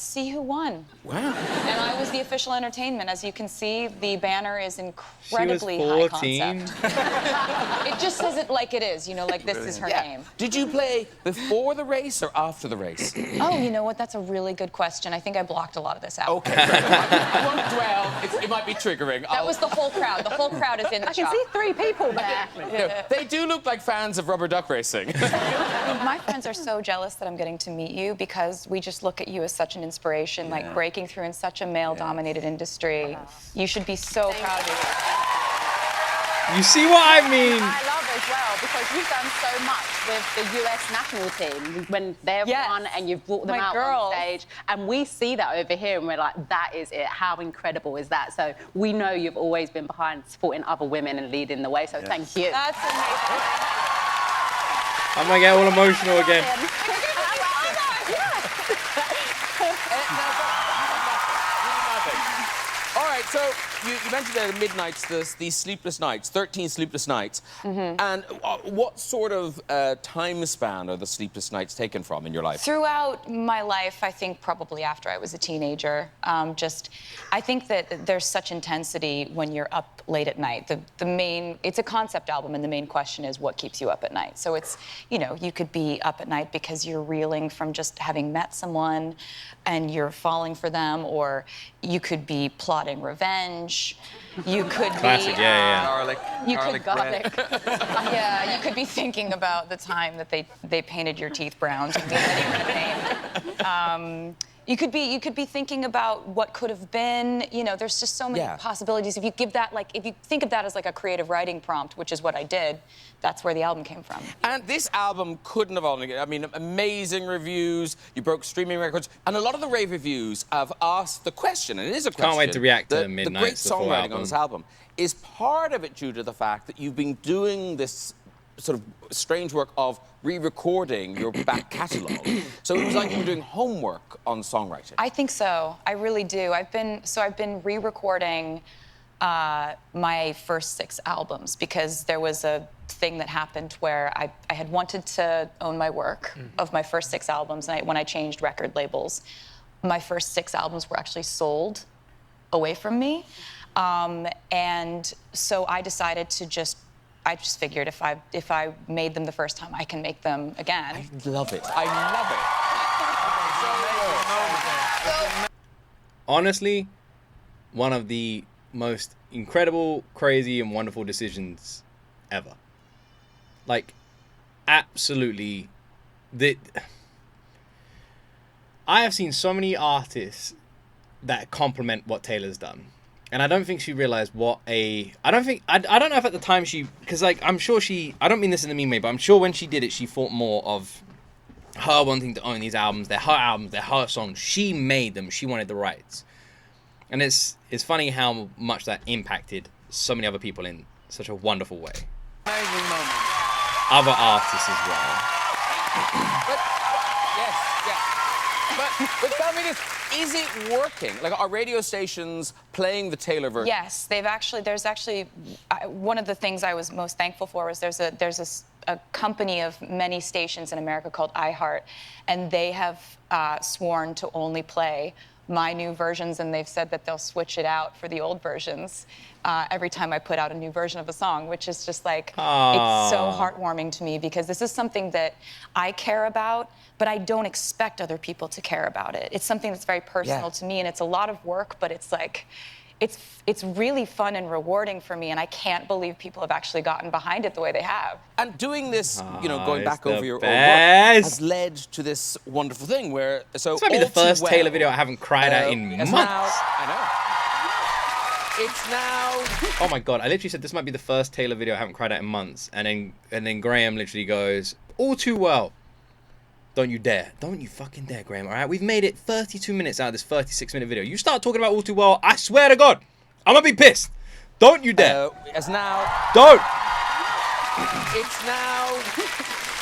see who won. Wow. And I was the official entertainment. As you can see, the banner is She was incredibly high 14. concept. It just says it like it is, you know, like this is her name. Did you play before the race or after the race? Oh, you know what? That's a really good question. I think I blocked a lot of this out. Okay. I won't dwell. It might be triggering. That was the whole crowd. The whole crowd is in the I can shop. see 3 people there. No, they do look like fans of rubber duck racing. My friends are so jealous that I'm getting to meet you because we just look at you as such an inspiration, like breaking through in such a male-dominated industry. You should be so proud of yourself. You see what I mean? I love as well because you've done so much with the US national team when they've won and you've brought them out on stage, and we see that over here and we're like, that is it. How incredible is that? So we know you've always been behind supporting other women and leading the way. So thank you. That's amazing. I'm gonna get all emotional again. All right, so you mentioned there the midnights, these sleepless nights, 13 sleepless nights. And what sort of time span are the sleepless nights taken from in your life? Throughout my life, I think probably after I was a teenager, I think that there's such intensity when you're up late at night. It's a concept album, and the main question is what keeps you up at night. So it's, you know, you could be up at night because you're reeling from just having met someone and you're falling for them, or you could be plotting revenge. You could Classic, be Garlic. you garlic could bread. yeah, you could be thinking about the time that they painted your teeth brown to get rid of pain. You could be thinking about what could have been. You know, there's just so many possibilities. If you think of that as like a creative writing prompt, which is what I did, that's where the album came from. And this album couldn't have only, I mean, amazing reviews, you broke streaming records, and a lot of the rave reviews have asked the question, and it is a question. Can't wait to react to the great Midnights, the full songwriting album. on this album. Is part of it due to the fact that you've been doing this sort of strange work of re-recording your back catalogue? So it was like you were doing homework on songwriting. I think so. I really do. I've been re-recording my first 6 albums because there was a thing that happened where I had wanted to own my work of my first 6 albums, and when I changed record labels, my first 6 albums were actually sold away from me, and so I decided to I just figured if I made them the first time, I can make them again. I love it. I love it. Honestly, one of the most incredible, crazy, and wonderful decisions ever. Like, absolutely. I have seen so many artists that compliment what Taylor's done. And I don't think she realized what a... I don't know if at the time she... Because, like, I'm sure she... I don't mean this in the mean way, but I'm sure when she did it, she thought more of her wanting to own these albums. They're her songs. She made them. She wanted the rights. And it's funny how much that impacted so many other people in such a wonderful way. Amazing moment. Other artists as well. But tell me this, is it working? Like, are radio stations playing the Taylor version? Yes, there's actually, one of the things I was most thankful for was there's a company of many stations in America called iHeart, and they have sworn to only play my new versions, and they've said that they'll switch it out for the old versions every time I put out a new version of a song, which is just like, it's so heartwarming to me because this is something that I care about, but I don't expect other people to care about it. It's something that's very personal to me, and it's a lot of work, but it's like, it's really fun and rewarding for me, and I can't believe people have actually gotten behind it the way they have. And doing this, you know, going back over your old work, best. has led to this wonderful thing where, so This might be the first Taylor video I haven't cried at in months. I know. It's now... Oh my God, I literally said this might be the first Taylor video I haven't cried at in months. And then Graham literally goes, all too well. Don't you dare. Don't you fucking dare, Graham, all right? We've made it 32 minutes out of this 36-minute video. You start talking about all too well, I swear to God, I'm gonna be pissed. Don't you dare. It's now... Don't.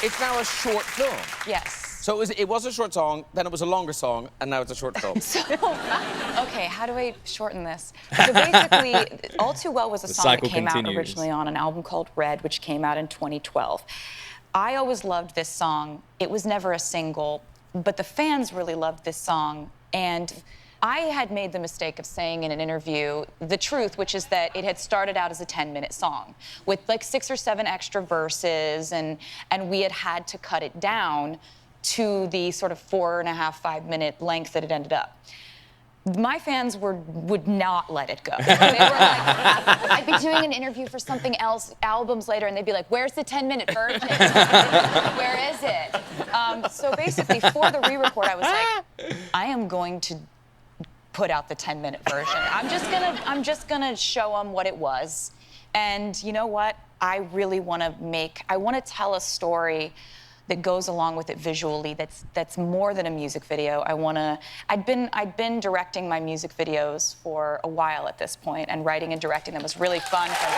It's now a short film. Yes. So it was a short song, then it was a longer song, and now it's a short film. Okay, how do I shorten this? So basically, All Too Well was a song that came out originally on an album called Red, which came out in 2012. I always loved this song. It was never a single, but the fans really loved this song. And I had made the mistake of saying in an interview the truth, which is that it had started out as a 10-minute song with like 6 or 7 extra verses, and we had to cut it down to the sort of 4.5, 5-minute length that it ended up. My fans would not let it go. They were like, I'd be doing an interview for something else albums later, and they'd be like, where's the 10-minute version? Where is it? So basically, for the re-record, I was like, I am going to put out the 10-minute version. I'm just gonna show them what it was. And you know what? I really want to tell a story that goes along with it visually, that's more than a music video. I'd been directing my music videos for a while at this point, and writing and directing them was really fun for me.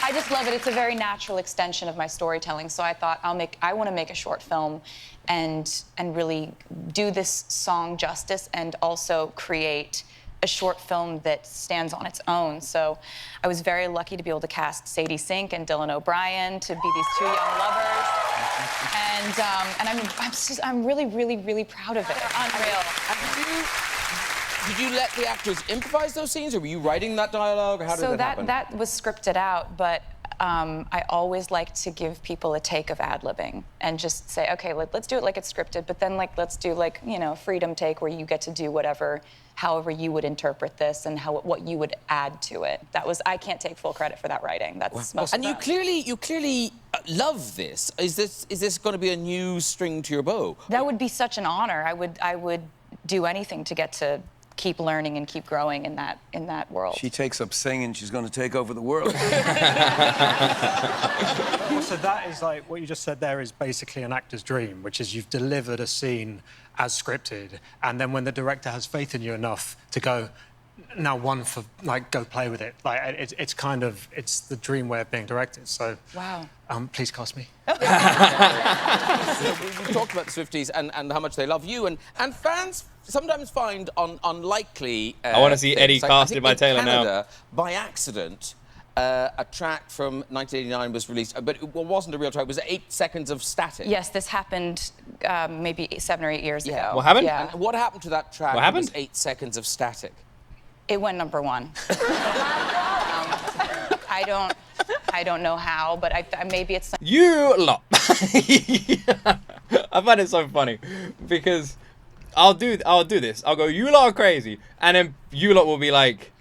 I just love it. It's a very natural extension of my storytelling. So I thought I want to make a short film and really do this song justice, and also create a short film that stands on its own. So I was very lucky to be able to cast Sadie Sink and Dylan O'Brien to be these 2 young lovers. And I'm really, really, really proud of it. Unreal. Did you let the actors improvise those scenes, or were you writing that dialogue, or how did that happen? So that was scripted out, but I always like to give people a take of ad-libbing and just say, okay, let's do it like it's scripted, but then let's do freedom take where you get to do however you would interpret this and what you would add to it. I can't take full credit for that writing. That's most and you clearly love this. Is this going to be a new string to your bow? That would be such an honor. I would do anything to get to keep learning and keep growing in that world. She takes up singing, she's going to take over the world. So that is like, what you just said there is basically an actor's dream, which is you've delivered a scene as scripted, and then when the director has faith in you enough to go, now go play with it. Like, it's the dream way of being directed. So, wow. Please cast me. We've talked about the Swifties and how much they love you, and fans sometimes find unlikely... I want to see Eddie casted by Taylor Canada, now. By accident, a track from 1989 was released, but it wasn't a real track. It was 8 seconds of static. Yes, this happened maybe 7 or 8 years ago. What happened? Yeah. And what happened to that track? What happened? Was 8 seconds of static. It went number 1. I don't know how, but maybe it's... You lot. I find it so funny because I'll do this. I'll go, you lot are crazy, and then you lot will be like,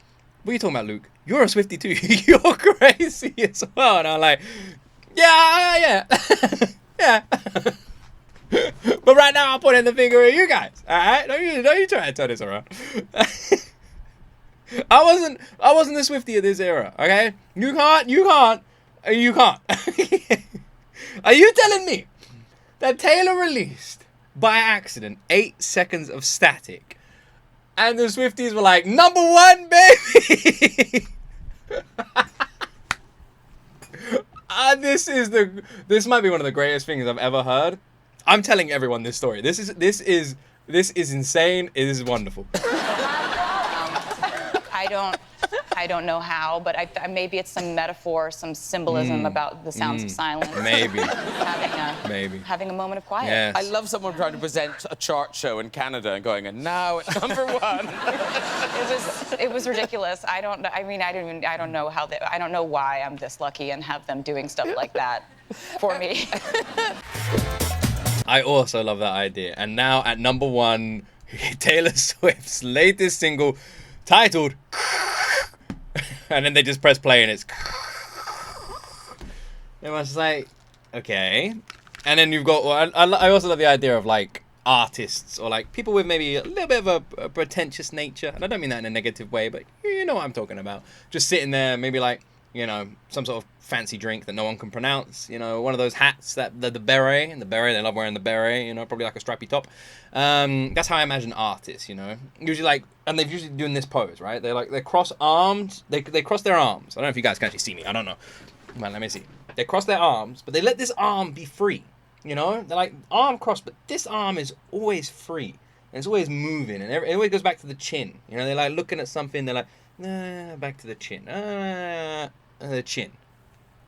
what are you talking about, Luke? You're a Swiftie too. You're crazy as well. And I'm like, yeah. Yeah. But right now, I'm pointing the finger at you guys. All right? Don't you try to turn this around. I wasn't the Swiftie of this era, okay? You can't. Are you telling me that Taylor released, by accident, 8 seconds of Static, and the Swifties were like, #1, baby? This might be one of the greatest things I've ever heard. I'm telling everyone this story. This is insane. It is wonderful. I don't know how, but maybe it's some metaphor, some symbolism about the sounds of silence. Maybe. Having a moment of quiet. Yes. I love someone trying to present a chart show in Canada and going, and now it's #1. It was ridiculous. I don't know why I'm this lucky and have them doing stuff like that for me. I also love that idea. And now at #1, Taylor Swift's latest single, titled and then they just press play and it's it was like, okay. And then you've got, I also love the idea of like artists or like people with maybe a little bit of a pretentious nature, and I don't mean that in a negative way, but you know what I'm talking about, just sitting there, maybe like, you know, some sort of fancy drink that no one can pronounce, you know, one of those hats that the beret, they love wearing the beret, you know, probably like a stripy top. That's how I imagine artists, you know, usually like, and they're usually doing this pose, right? They're cross-armed, they cross their arms. I don't know if you guys can actually see me, I don't know. Man, let me see. They cross their arms, but they let this arm be free, you know? They're like, arm crossed, but this arm is always free, and it's always moving, and it always goes back to the chin, you know? They're like looking at something, they're like, back to the chin, the chin.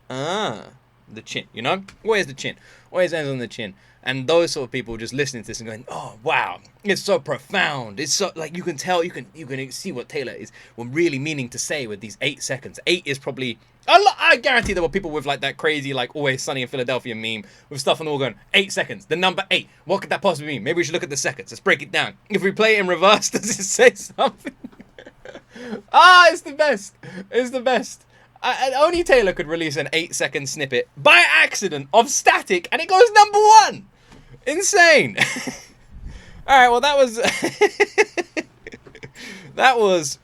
The chin, you know? Where's the chin? Always ends on the chin. And those sort of people just listening to this and going, oh, wow, it's so profound. It's so, like, you can tell, you can see what Taylor is really meaning to say with these 8 seconds. 8 is probably, I guarantee there were people with, like, that crazy, like, Always Sunny in Philadelphia meme with stuff on the wall going, 8 seconds, the number 8. What could that possibly mean? Maybe we should look at the seconds. Let's break it down. If we play it in reverse, does it say something? It's the best. It's the best. Only Taylor could release an 8-second snippet by accident of Static, and it goes #1. Insane. All right, well, that was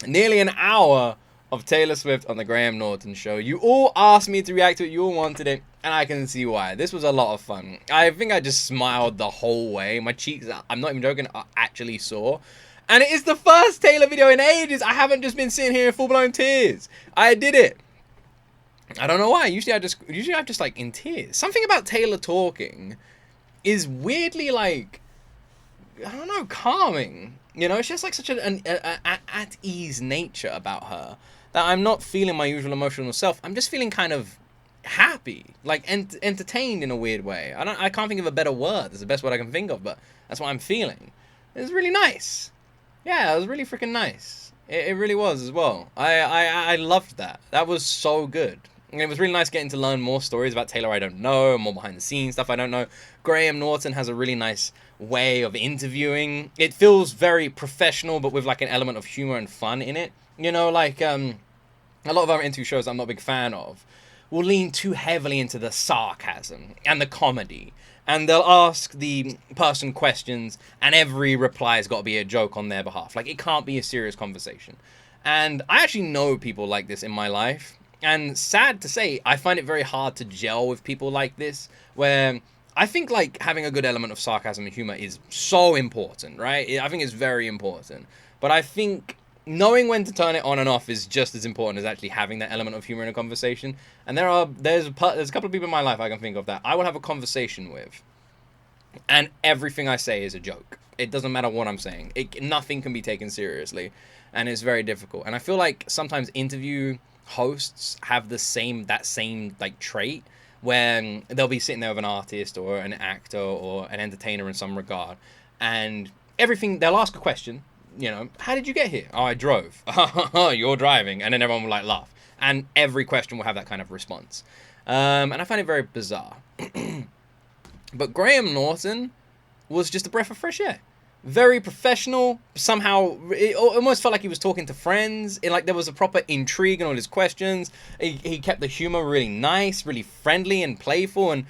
nearly an hour of Taylor Swift on the Graham Norton Show. You all asked me to react to it. You all wanted it, and I can see why. This was a lot of fun. I think I just smiled the whole way. My cheeks, I'm not even joking, are actually sore. And it is the first Taylor video in ages. I haven't just been sitting here in full-blown tears. I did it. I don't know why. Usually I'm just like in tears. Something about Taylor talking is weirdly like, I don't know, calming. You know, she has like such an at ease nature about her that I'm not feeling my usual emotional self. I'm just feeling kind of happy, like entertained in a weird way. I can't think of a better word. It's the best word I can think of, but that's what I'm feeling. It's really nice. Yeah, it was really freaking nice. It really was as well. I loved that. That was so good. And it was really nice getting to learn more stories about Taylor I don't know, more behind the scenes stuff I don't know. Graham Norton has a really nice way of interviewing. It feels very professional, but with like an element of humor and fun in it. You know, like a lot of other interview shows I'm not a big fan of will lean too heavily into the sarcasm and the comedy. And they'll ask the person questions, and every reply has got to be a joke on their behalf. Like, it can't be a serious conversation. And I actually know people like this in my life. And sad to say, I find it very hard to gel with people like this, where I think, like, having a good element of sarcasm and humor is so important, right? I think it's very important. But I think knowing when to turn it on and off is just as important as actually having that element of humor in a conversation. And there's a couple of people in my life I can think of that I will have a conversation with, and everything I say is a joke. It doesn't matter what I'm saying. Nothing can be taken seriously, and it's very difficult. And I feel like sometimes interview hosts have that same like trait, where they'll be sitting there with an artist or an actor or an entertainer in some regard, and they'll ask a question. You know, how did you get here? Oh, I drove. You're driving. And then everyone will like laugh. And every question will have that kind of response. And I find it very bizarre. But Graham Norton was just a breath of fresh air. very professional. Somehow, it almost felt like he was talking to friends. Like there was a proper intrigue in all his questions. He kept the humor really nice, really friendly and playful, and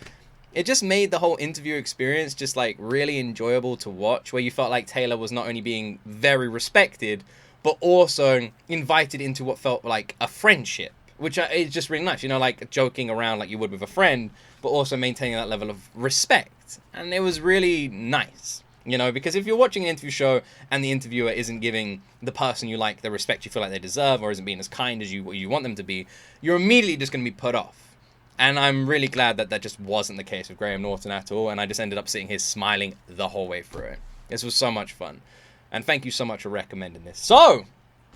it just made the whole interview experience just like really enjoyable to watch, where you felt like Taylor was not only being very respected, but also invited into what felt like a friendship, which is just really nice, you know, like joking around like you would with a friend, but also maintaining that level of respect. And it was really nice. You know, because if you're watching an interview show and the interviewer isn't giving the person you like the respect you feel like they deserve, or isn't being as kind as you want them to be, you're immediately just going to be put off. And I'm really glad that that just wasn't the case with Graham Norton at all, and I just ended up sitting here smiling the whole way through it. This was so much fun. And thank you so much for recommending this. So,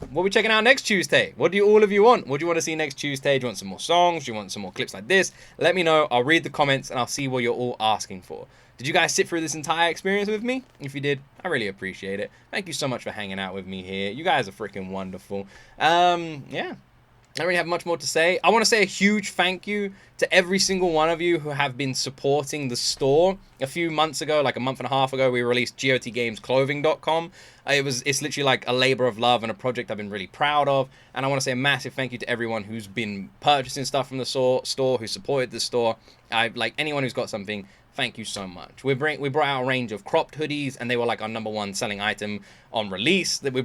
what are we checking out next Tuesday? What do all of you want? What do you want to see next Tuesday? Do you want some more songs? Do you want some more clips like this? Let me know. I'll read the comments and I'll see what you're all asking for. Did you guys sit through this entire experience with me? If you did, I really appreciate it. Thank you so much for hanging out with me here. You guys are freaking wonderful. Yeah. I don't really have much more to say. I want to say a huge thank you to every single one of you who have been supporting the store. A few months ago, like a month and a half ago, we released GOTgamesclothing.com. It's literally like a labor of love and a project I've been really proud of. And I want to say a massive thank you to everyone who's been purchasing stuff from the store, who supported the store. Like anyone who's got something, thank you so much. We brought out a range of cropped hoodies, and they were like our #1 selling item on release. That we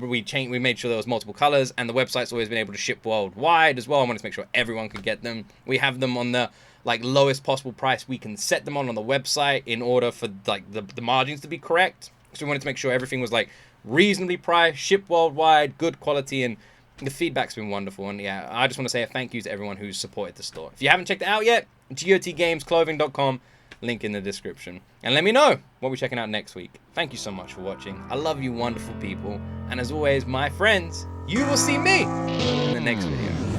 made sure there was multiple colors, and the website's always been able to ship worldwide as well. I wanted to make sure everyone could get them. We have them on the like lowest possible price we can set them on the website in order for like the margins to be correct. So we wanted to make sure everything was like reasonably priced, shipped worldwide, good quality, and the feedback's been wonderful. And yeah, I just want to say a thank you to everyone who's supported the store. If you haven't checked it out yet, GOTgamesclothing.com. Link in the description. And let me know what we're checking out next week. Thank you so much for watching. I love you wonderful people. And as always, my friends, you will see me in the next video.